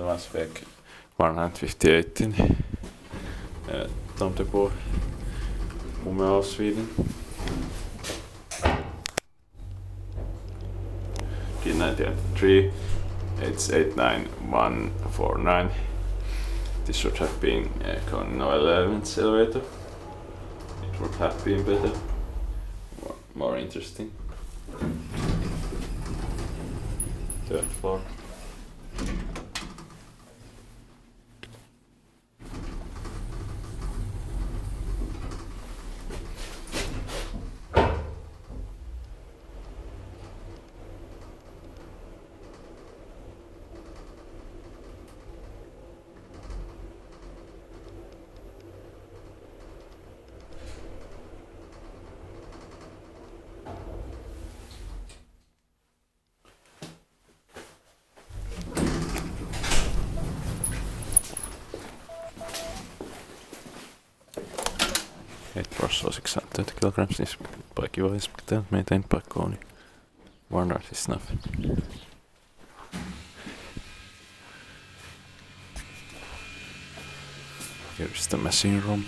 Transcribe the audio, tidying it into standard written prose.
Älvans väg 158 in Tomtebo, Umeå, Sweden. D19 889 149. This should have been Kone Älvans elevator. It would have been better, more interesting. Third floor. Plus 630 kilograms is bikeivalism maintained by Kone. Warner is enough. Here's the machine room.